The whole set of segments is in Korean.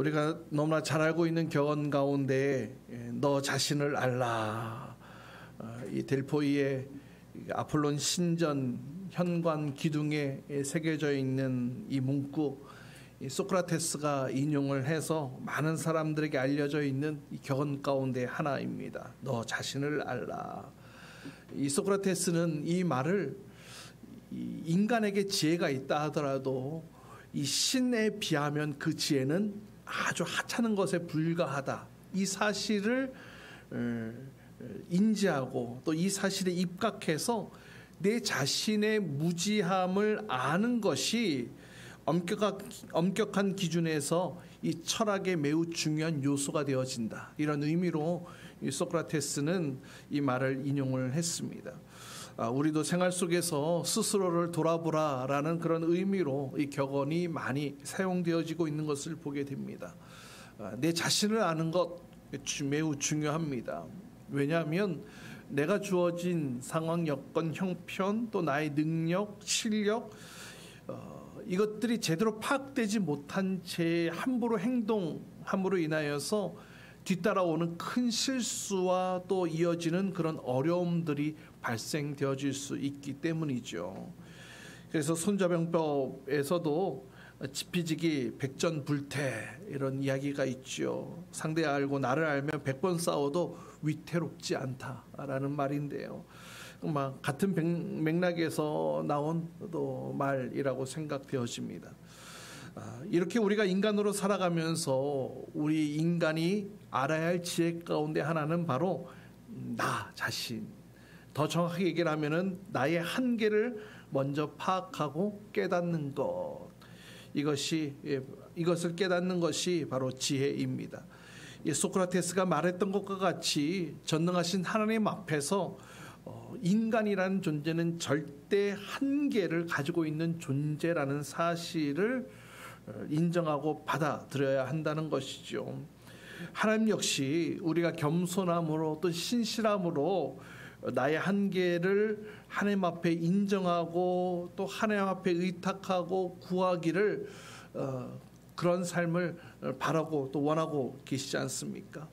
우리가 너무나 잘 알고 있는 격언 가운데 너 자신을 알라, 이 델포이의 아폴론 신전 현관 기둥에 새겨져 있는 이 문구, 이 소크라테스가 인용을 해서 많은 사람들에게 알려져 있는 이 격언 가운데 하나입니다. 너 자신을 알라. 이 소크라테스는 이 말을 인간에게 지혜가 있다 하더라도 이 신에 비하면 그 지혜는 아주 하찮은 것에 불과하다, 이 사실을 인지하고 또 이 사실에 입각해서 내 자신의 무지함을 아는 것이 엄격한 기준에서 이 철학의 매우 중요한 요소가 되어진다, 이런 의미로 이 소크라테스는 이 말을 인용을 했습니다. 우리도 생활 속에서 스스로를 돌아보라라는 그런 의미로 이 격언이 많이 사용되어지고 있는 것을 보게 됩니다. 내 자신을 아는 것 매우 중요합니다. 왜냐하면 내가 주어진 상황, 여건, 형편, 또 나의 능력, 실력, 이것들이 제대로 파악되지 못한 채 함부로 행동함으로 인하여서 뒤따라오는 큰 실수와 또 이어지는 그런 어려움들이 발생되어질 수 있기 때문이죠. 그래서 손자병법에서도 지피지기 백전불태 이런 이야기가 있죠. 상대 알고 나를 알면 100번 싸워도 위태롭지 않다라는 말인데요. 같은 맥락에서 나온 또 말이라고 생각되어집니다. 이렇게 우리가 인간으로 살아가면서 우리 인간이 알아야 할 지혜 가운데 하나는 바로 나 자신, 더 정확하게 얘기를 하면은 나의 한계를 먼저 파악하고 깨닫는 것, 이것을 깨닫는 것이 바로 지혜입니다. 소크라테스가 말했던 것과 같이 전능하신 하나님 앞에서 인간이라는 존재는 절대 한계를 가지고 있는 존재라는 사실을 인정하고 받아들여야 한다는 것이죠. 하나님 역시 우리가 겸손함으로 또 신실함으로 나의 한계를 하나님 앞에 인정하고 또 하나님 앞에 의탁하고 구하기를 그런 삶을 바라고 또 원하고 계시지 않습니까?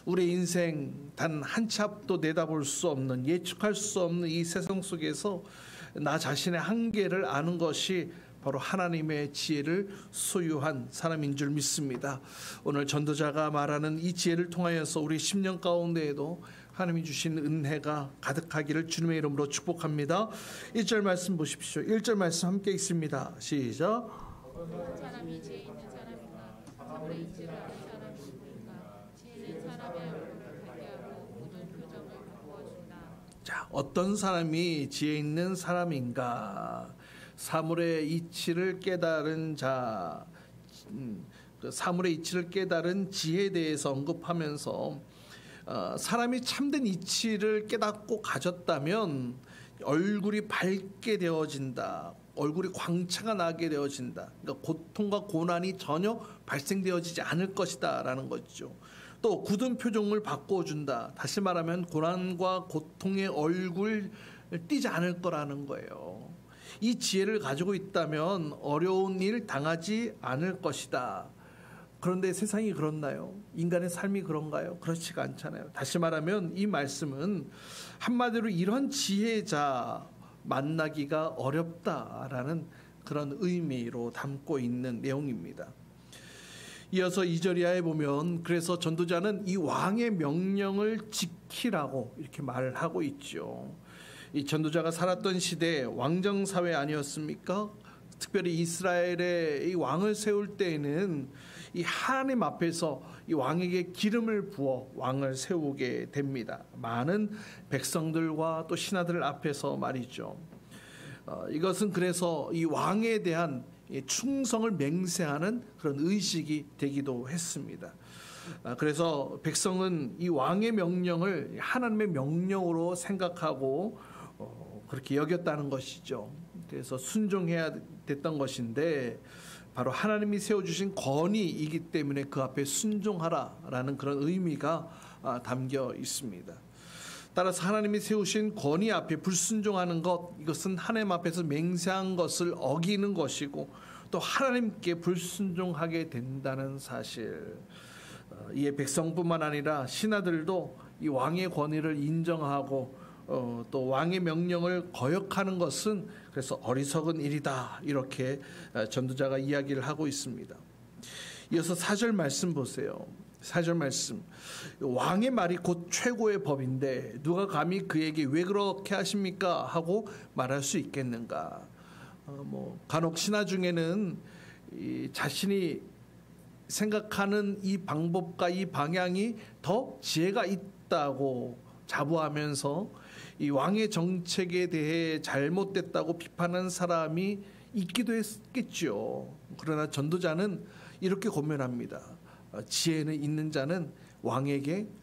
우리 인생 단 한 치 앞도 내다볼 수 없는, 예측할 수 없는 이 세상 속에서 나 자신의 한계를 아는 것이 바로 하나님의 지혜를 소유한 사람인 줄 믿습니다. 오늘 전도자가 말하는 이 지혜를 통하여서 우리 10년 가운데에도 하나님이 주신 은혜가 가득하기를 주님의 이름으로 축복합니다. 1절 말씀 보십시오. 1절 말씀 함께 읽습니다. 시작. 어떤 사람이 지혜 있는 사람인가? 사물의 이치를 아는 사람이 누구인가? 지혜는 사람의 얼굴을 밝게 하고 모든 표정을 바꾸어준다. 자, 어떤 사람이 지혜 있는 사람인가? 사물의 이치를 깨달은 자, 그 사물의 이치를 깨달은 지혜에 대해서 언급하면서 사람이 참된 이치를 깨닫고 가졌다면 얼굴이 밝게 되어진다, 얼굴이 광채가 나게 되어진다, 그러니까 고통과 고난이 전혀 발생되어지지 않을 것이다 라는 거죠. 또 굳은 표정을 바꿔준다, 다시 말하면 고난과 고통의 얼굴 띄지 않을 거라는 거예요. 이 지혜를 가지고 있다면 어려운 일 당하지 않을 것이다. 그런데 세상이 그렇나요? 인간의 삶이 그런가요? 그렇지가 않잖아요. 다시 말하면 이 말씀은 한마디로 이런 지혜자 만나기가 어렵다라는 그런 의미로 담고 있는 내용입니다. 이어서 2절 이하에 보면 그래서 전도자는 이 왕의 명령을 지키라고 이렇게 말을 하고 있죠. 이 전도자가 살았던 시대 왕정 사회 아니었습니까? 특별히 이스라엘의 이 왕을 세울 때에는 이 하나님 앞에서 이 왕에게 기름을 부어 왕을 세우게 됩니다. 많은 백성들과 또 신하들 앞에서 말이죠. 이것은 그래서 이 왕에 대한 충성을 맹세하는 그런 의식이 되기도 했습니다. 그래서 백성은 이 왕의 명령을 하나님의 명령으로 생각하고 그렇게 여겼다는 것이죠. 그래서 순종해야 됐던 것인데 바로 하나님이 세워주신 권위이기 때문에 그 앞에 순종하라라는 그런 의미가 담겨 있습니다. 따라서 하나님이 세우신 권위 앞에 불순종하는 것, 이것은 하나님 앞에서 맹세한 것을 어기는 것이고 또 하나님께 불순종하게 된다는 사실. 이에 백성뿐만 아니라 신하들도 이 왕의 권위를 인정하고 또 왕의 명령을 거역하는 것은 그래서 어리석은 일이다, 이렇게 전도자가 이야기를 하고 있습니다. 이어서 4절 말씀 보세요. 4절 말씀, 왕의 말이 곧 최고의 법인데 누가 감히 그에게 왜 그렇게 하십니까 하고 말할 수 있겠는가. 간혹 신하 중에는 자신이 생각하는 이 방법과 이 방향이 더 지혜가 있다고 자부하면서 이 왕의 정책에 대해 잘못됐다고 비판하는 사람이 있기도 했겠죠. 그러나 전도자는 이렇게 고면합니다. 지혜는 있는 자는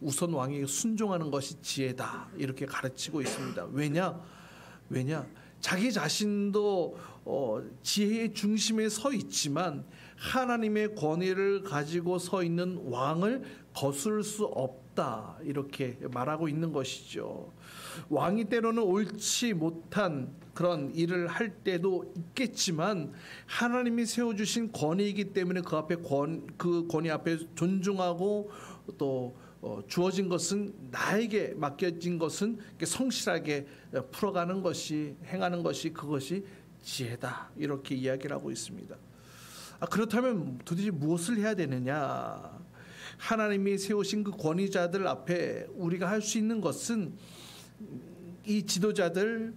우선 왕에게 순종하는 것이 지혜다, 이렇게 가르치고 있습니다. 왜냐? 자기 자신도 지혜의 중심에 서 있지만 하나님의 권위를 가지고 서 있는 왕을 거스를 수 없다, 이렇게 말하고 있는 것이죠. 왕이 때로는 옳지 못한 그런 일을 할 때도 있겠지만 하나님이 세워주신 권위이기 때문에 그 권위 앞에 존중하고 또 주어진 것은, 나에게 맡겨진 것은 성실하게 풀어가는 것이, 행하는 것이, 그것이 지혜다, 이렇게 이야기를 하고 있습니다. 그렇다면 도대체 무엇을 해야 되느냐? 하나님이 세우신 그 권위자들 앞에 우리가 할 수 있는 것은 이 지도자들,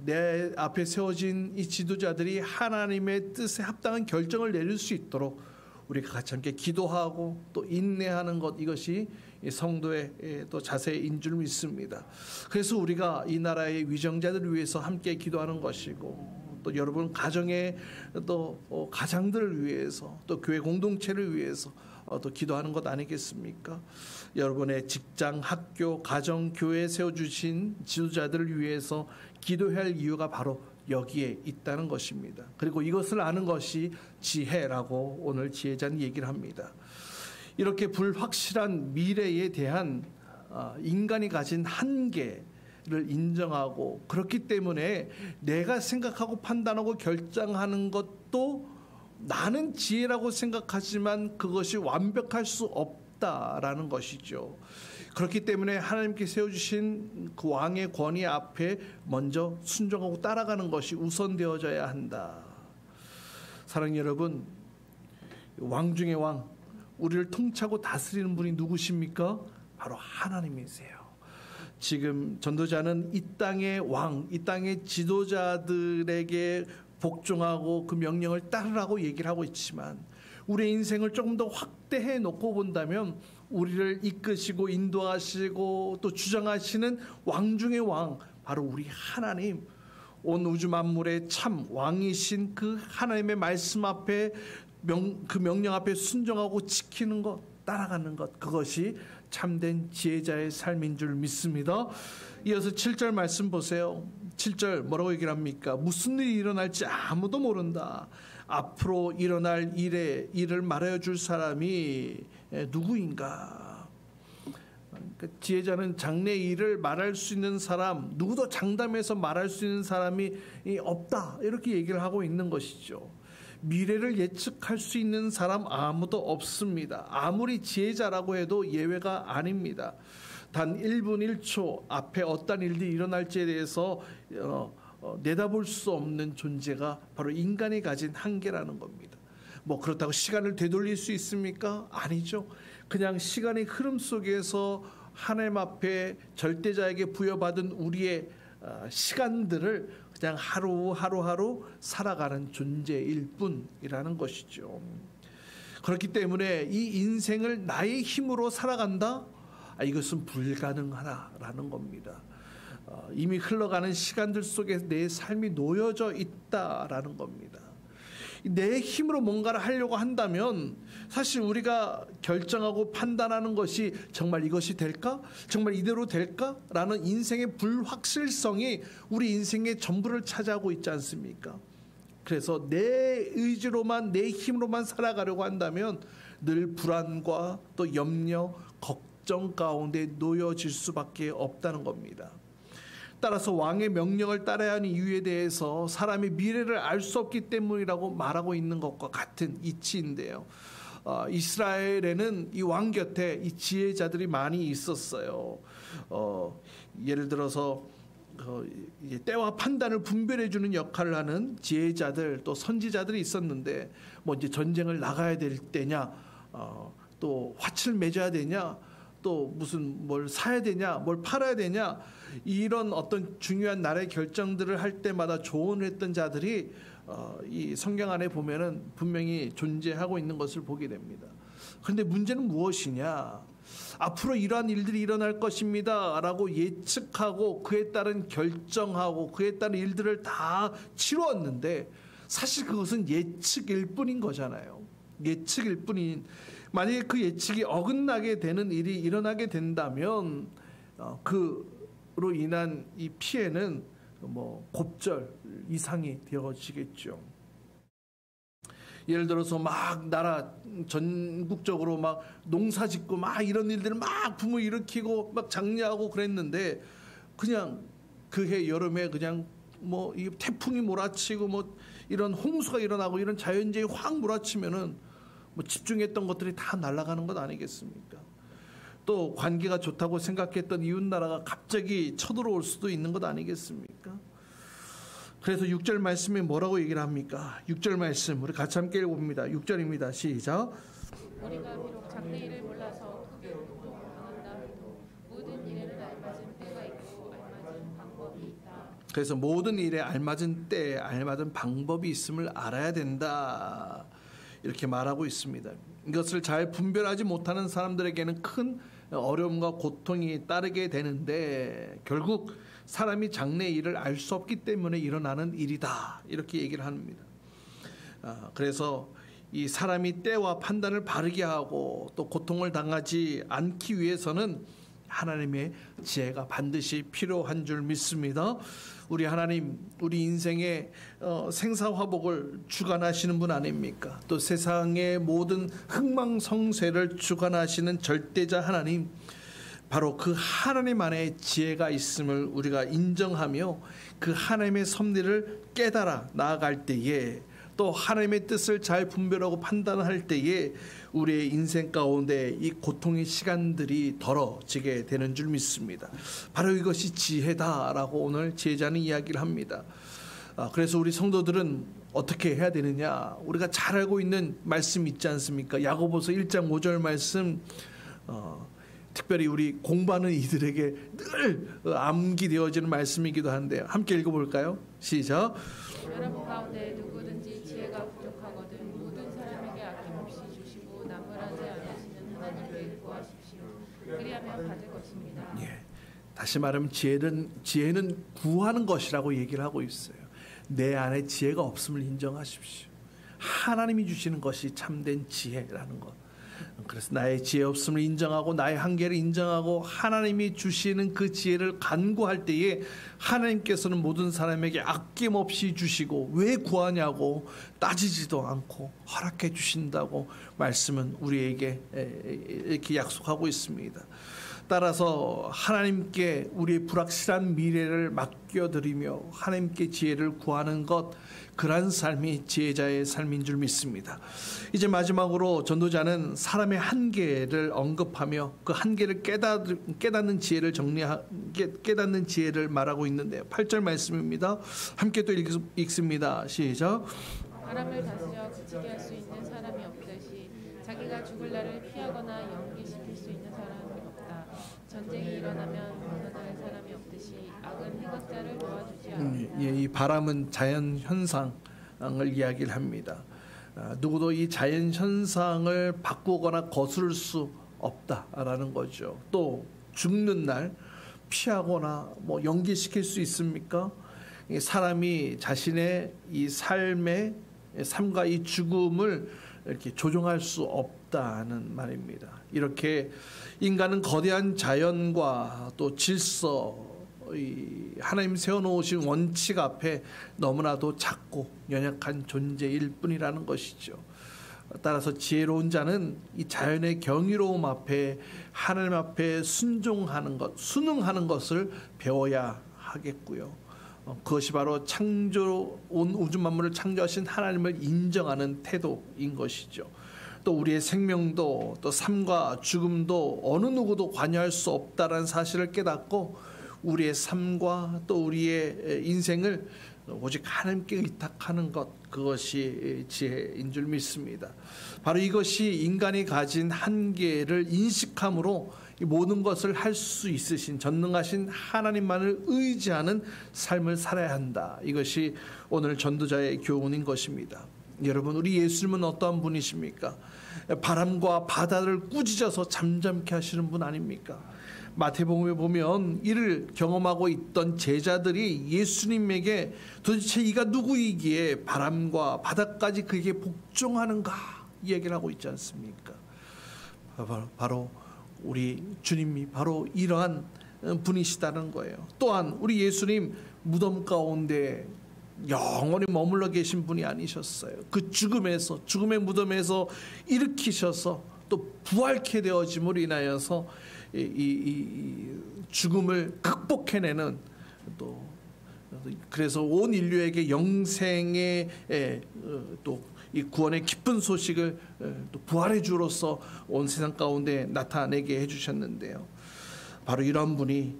내 앞에 세워진 이 지도자들이 하나님의 뜻에 합당한 결정을 내릴 수 있도록 우리가 같이 함께 기도하고 또 인내하는 것, 이것이 성도의 또 자세인 줄 믿습니다. 그래서 우리가 이 나라의 위정자들을 위해서 함께 기도하는 것이고, 또 여러분 가정의 또 가장들을 위해서, 또 교회 공동체를 위해서 또 기도하는 것 아니겠습니까? 여러분의 직장, 학교, 가정, 교회에 세워주신 지도자들을 위해서 기도할 이유가 바로 여기에 있다는 것입니다. 그리고 이것을 아는 것이 지혜라고 오늘 지혜자는 얘기를 합니다. 이렇게 불확실한 미래에 대한 인간이 가진 한계를 인정하고, 그렇기 때문에 내가 생각하고 판단하고 결정하는 것도 나는 지혜라고 생각하지만 그것이 완벽할 수 없다라는 것이죠. 그렇기 때문에 하나님께 세워주신 그 왕의 권위 앞에 먼저 순종하고 따라가는 것이 우선되어져야 한다. 사랑하는 여러분, 왕 중의 왕, 우리를 통치하고 다스리는 분이 누구십니까? 바로 하나님이세요. 지금 전도자는 이 땅의 왕, 이 땅의 지도자들에게 복종하고 그 명령을 따르라고 얘기를 하고 있지만, 우리의 인생을 조금 더 확대해 놓고 본다면 우리를 이끄시고 인도하시고 또 주장하시는 왕 중의 왕, 바로 우리 하나님, 온 우주 만물의 참 왕이신 그 하나님의 말씀 앞에 그 명령 앞에 순종하고 지키는 것, 따라가는 것, 그것이 참된 지혜자의 삶인 줄 믿습니다. 이어서 7절 말씀 보세요. 7절 뭐라고 얘기를 합니까? 무슨 일이 일어날지 아무도 모른다. 앞으로 일어날 일을 말하여 줄 사람이 누구인가? 그러니까 지혜자는 장래 일을 말할 수 있는 사람, 누구도 장담해서 말할 수 있는 사람이 없다, 이렇게 얘기를 하고 있는 것이죠. 미래를 예측할 수 있는 사람 아무도 없습니다. 아무리 지혜자라고 해도 예외가 아닙니다. 단 1분 1초 앞에 어떤 일들이 일어날지에 대해서 내다볼 수 없는 존재가 바로 인간이 가진 한계라는 겁니다. 그렇다고 시간을 되돌릴 수 있습니까? 아니죠. 그냥 시간의 흐름 속에서 하나님 앞에 절대자에게 부여받은 우리의 시간들을 그냥 하루 살아가는 존재일 뿐이라는 것이죠. 그렇기 때문에 이 인생을 나의 힘으로 살아간다? 이것은 불가능하다라는 겁니다. 이미 흘러가는 시간들 속에 내 삶이 놓여져 있다라는 겁니다. 내 힘으로 뭔가를 하려고 한다면 사실 우리가 결정하고 판단하는 것이 정말 이것이 될까? 정말 이대로 될까? 라는 인생의 불확실성이 우리 인생의 전부를 차지하고 있지 않습니까? 그래서 내 의지로만, 내 힘으로만 살아가려고 한다면 늘 불안과 또 염려, 걱정 가운데 놓여질 수밖에 없다는 겁니다. 따라서 왕의 명령을 따라야 하는 이유에 대해서 사람의 미래를 알 수 없기 때문이라고 말하고 있는 것과 같은 이치인데요. 이스라엘에는 이 왕 곁에 이 지혜자들이 많이 있었어요. 예를 들어서 때와 판단을 분별해주는 역할을 하는 지혜자들, 또 선지자들이 있었는데, 뭐 이제 전쟁을 나가야 될 때냐, 또 화치를 맺어야 되냐, 또 무슨 뭘 사야 되냐, 뭘 팔아야 되냐, 이런 어떤 중요한 나라의 결정들을 할 때마다 조언을 했던 자들이 이 성경 안에 보면은 분명히 존재하고 있는 것을 보게 됩니다. 그런데 문제는 무엇이냐? 앞으로 이러한 일들이 일어날 것입니다 라고 예측하고 그에 따른 결정하고 그에 따른 일들을 다 치루었는데, 사실 그것은 예측일 뿐인 거잖아요. 예측일 뿐인, 만약에 그 예측이 어긋나게 되는 일이 일어나게 된다면 그로 인한 이 피해는 뭐 곱절 이상이 되어지겠죠. 예를 들어서 막 나라 전국적으로 막 농사 짓고 막 이런 일들을 막 붐을 일으키고 막 장려하고 그랬는데, 그냥 그해 여름에 그냥 뭐 이 태풍이 몰아치고 뭐 이런 홍수가 일어나고 이런 자연재해가 확 몰아치면은 뭐 집중했던 것들이 다 날아가는 것 아니겠습니까? 또 관계가 좋다고 생각했던 이웃 나라가 갑자기 쳐들어올 수도 있는 것 아니겠습니까? 그래서 6절 말씀에 뭐라고 얘기를 합니까? 6절 말씀 우리 같이 함께 읽어봅니다. 6절입니다. 시작. 우리가 비록 장래 일을 몰라서 크게 고통당한다 해도 모든 일에는 알맞은 때가 있고 알맞은 방법이 있다. 그래서 모든 일에 알맞은 때, 알맞은 방법이 있음을 알아야 된다, 이렇게 말하고 있습니다. 이것을 잘 분별하지 못하는 사람들에게는 큰 어려움과 고통이 따르게 되는데, 결국 사람이 장래 일을 알 수 없기 때문에 일어나는 일이다, 이렇게 얘기를 합니다. 그래서 이 사람이 때와 판단을 바르게 하고 또 고통을 당하지 않기 위해서는 하나님의 지혜가 반드시 필요한 줄 믿습니다. 우리 하나님, 우리 인생의 생사화복을 주관하시는 분 아닙니까? 또 세상의 모든 흥망성쇠를 주관하시는 절대자 하나님, 바로 그 하나님 안에 지혜가 있음을 우리가 인정하며 그 하나님의 섭리를 깨달아 나아갈 때에, 또 하나님의 뜻을 잘 분별하고 판단할 때에 우리의 인생 가운데 이 고통의 시간들이 덜어지게 되는 줄 믿습니다. 바로 이것이 지혜다라고 오늘 제자는 이야기를 합니다. 그래서 우리 성도들은 어떻게 해야 되느냐? 우리가 잘 알고 있는 말씀 있지 않습니까? 야고보서 1장 5절 말씀, 특별히 우리 공부하는 이들에게 늘 암기되어지는 말씀이기도 한데요. 함께 읽어볼까요? 시작. 여러분 가운데 누구든지 지혜가 부족하거든 모든 사람에게 아낌없이 주시고 나무라지 않으시는 하나님께 구하십시오. 그리하면 받을 것입니다. 예. 다시 말하면 지혜는 구하는 것이라고 얘기를 하고 있어요. 내 안에 지혜가 없음을 인정하십시오. 하나님이 주시는 것이 참된 지혜라는 것. 그래서 나의 지혜 없음을 인정하고 나의 한계를 인정하고 하나님이 주시는 그 지혜를 간구할 때에 하나님께서는 모든 사람에게 아낌없이 주시고, 왜 구하냐고 따지지도 않고 허락해 주신다고 말씀은 우리에게 이렇게 약속하고 있습니다. 따라서 하나님께 우리의 불확실한 미래를 맡겨드리며 하나님께 지혜를 구하는 것, 그러한 삶이 지혜자의 삶인 줄 믿습니다. 이제 마지막으로 전도자는 사람의 한계를 언급하며 그 한계를 깨닫는 지혜를 깨닫는 지혜를 말하고 있는데요. 8절 말씀입니다. 함께 또 읽습니다. 시작. 바람을 다스려 그치게 할 수 있는 사람이 없듯이 자기가 죽을 날을 피하거나 연기시킬 수 있는 사람이 없다. 전쟁이 일어나면 벗어날 사람이 없듯이 악은 행악자를 도와주지 않는다. 이 바람은 자연 현상을 이야기를 합니다. 누구도 이 자연 현상을 바꾸거나 거스를 수 없다라는 거죠. 또 죽는 날 피하거나 뭐 연기시킬 수 있습니까? 사람이 자신의 이 삶과 이 죽음을 이렇게 조종할 수 없다는 말입니다. 이렇게 인간은 거대한 자연과 또 질서, 하나님 세워놓으신 원칙 앞에 너무나도 작고 연약한 존재일 뿐이라는 것이죠. 따라서 지혜로운 자는 이 자연의 경이로움 앞에 하나님 앞에 순종하는 것, 순응하는 것을 배워야 하겠고요. 그것이 바로 온 우주 만물을 창조하신 하나님을 인정하는 태도인 것이죠. 또 우리의 생명도 또 삶과 죽음도 어느 누구도 관여할 수 없다라는 사실을 깨닫고 우리의 삶과 또 우리의 인생을 오직 하나님께 의탁하는 것, 그것이 지혜인 줄 믿습니다. 바로 이것이 인간이 가진 한계를 인식함으로 모든 것을 할 수 있으신 전능하신 하나님만을 의지하는 삶을 살아야 한다. 이것이 오늘 전도자의 교훈인 것입니다. 여러분, 우리 예수님은 어떠한 분이십니까? 바람과 바다를 꾸짖어서 잠잠케 하시는 분 아닙니까? 마태복음에 보면 이를 경험하고 있던 제자들이 예수님에게 도대체 이가 누구이기에 바람과 바다까지 그에게 복종하는가 얘기를 하고 있지 않습니까? 바로 우리 주님이 바로 이러한 분이시다는 거예요. 또한 우리 예수님 무덤 가운데 영원히 머물러 계신 분이 아니셨어요. 그 죽음의 무덤에서 일으키셔서 또 부활케 되어짐으로 인하여서 이 죽음을 극복해내는, 또 그래서 온 인류에게 영생의 또 이 구원의 기쁜 소식을 또 부활의 주로서 온 세상 가운데 나타내게 해주셨는데요. 바로 이런 분이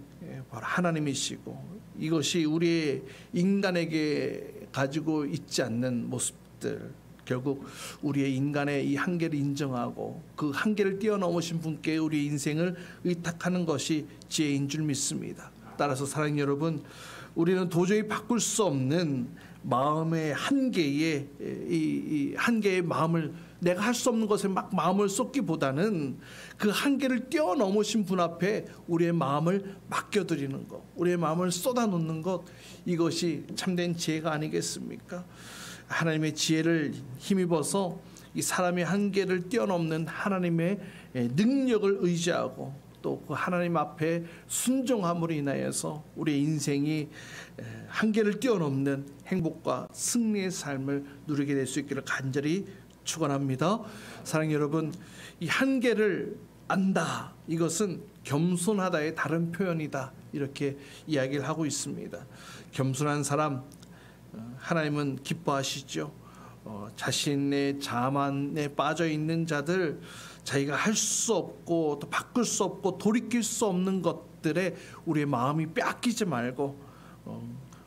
바로 하나님이시고, 이것이 우리 인간에게 가지고 있지 않는 모습들, 결국 우리의 인간의 이 한계를 인정하고 그 한계를 뛰어넘으신 분께 우리의 인생을 의탁하는 것이 지혜인 줄 믿습니다. 따라서 사랑하는 여러분, 우리는 도저히 바꿀 수 없는 마음의 한계에 이 한계의 마음을, 내가 할 수 없는 것에 막 마음을 쏟기보다는 그 한계를 뛰어넘으신 분 앞에 우리의 마음을 맡겨드리는 것, 우리의 마음을 쏟아놓는 것, 이것이 참된 지혜가 아니겠습니까? 하나님의 지혜를 힘입어서 이 사람의 한계를 뛰어넘는 하나님의 능력을 의지하고 또 그 하나님 앞에 순종함으로 인하여서 우리의 인생이 한계를 뛰어넘는 행복과 승리의 삶을 누리게 될 수 있기를 간절히 축원합니다. 사랑하는 여러분, 이 한계를 안다, 이것은 겸손하다의 다른 표현이다, 이렇게 이야기를 하고 있습니다. 겸손한 사람 하나님은 기뻐하시죠. 자신의 자만에 빠져 있는 자들, 자기가 할 수 없고 또 바꿀 수 없고 돌이킬 수 없는 것들에 우리의 마음이 빼앗기지 말고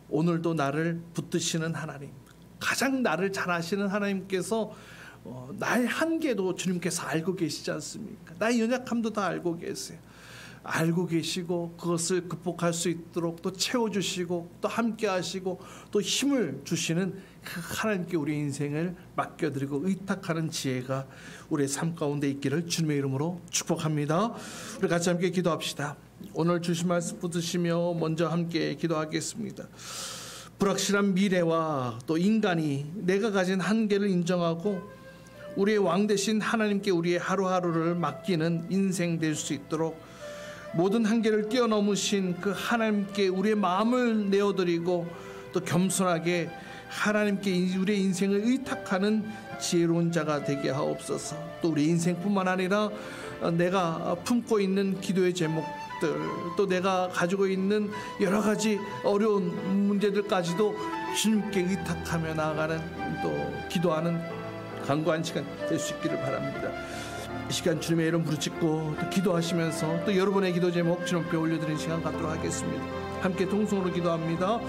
오늘도 나를 붙드시는 하나님, 가장 나를 잘 아시는 하나님께서 나의 한계도 주님께서 알고 계시지 않습니까? 나의 연약함도 다 알고 계세요. 알고 계시고 그것을 극복할 수 있도록 또 채워주시고 또 함께 하시고 또 힘을 주시는 그 하나님께 우리 인생을 맡겨드리고 의탁하는 지혜가 우리의 삶 가운데 있기를 주님의 이름으로 축복합니다. 우리 같이 함께 기도합시다. 오늘 주신 말씀 붙드시며 먼저 함께 기도하겠습니다. 불확실한 미래와 또 인간이 내가 가진 한계를 인정하고 우리의 왕 되신 하나님께 우리의 하루하루를 맡기는 인생 될 수 있도록 모든 한계를 뛰어넘으신 그 하나님께 우리의 마음을 내어드리고 또 겸손하게 하나님께 우리의 인생을 의탁하는 지혜로운 자가 되게 하옵소서. 또 우리 인생뿐만 아니라 내가 품고 있는 기도의 제목들, 또 내가 가지고 있는 여러 가지 어려운 문제들까지도 주님께 의탁하며 나아가는 또 기도하는 간구한 시간 될 수 있기를 바랍니다. 이 시간 주님의 이름 부르짖고 또 기도하시면서 또 여러분의 기도 제목 주님 앞에 올려드리는 시간 갖도록 하겠습니다. 함께 동성으로 기도합니다.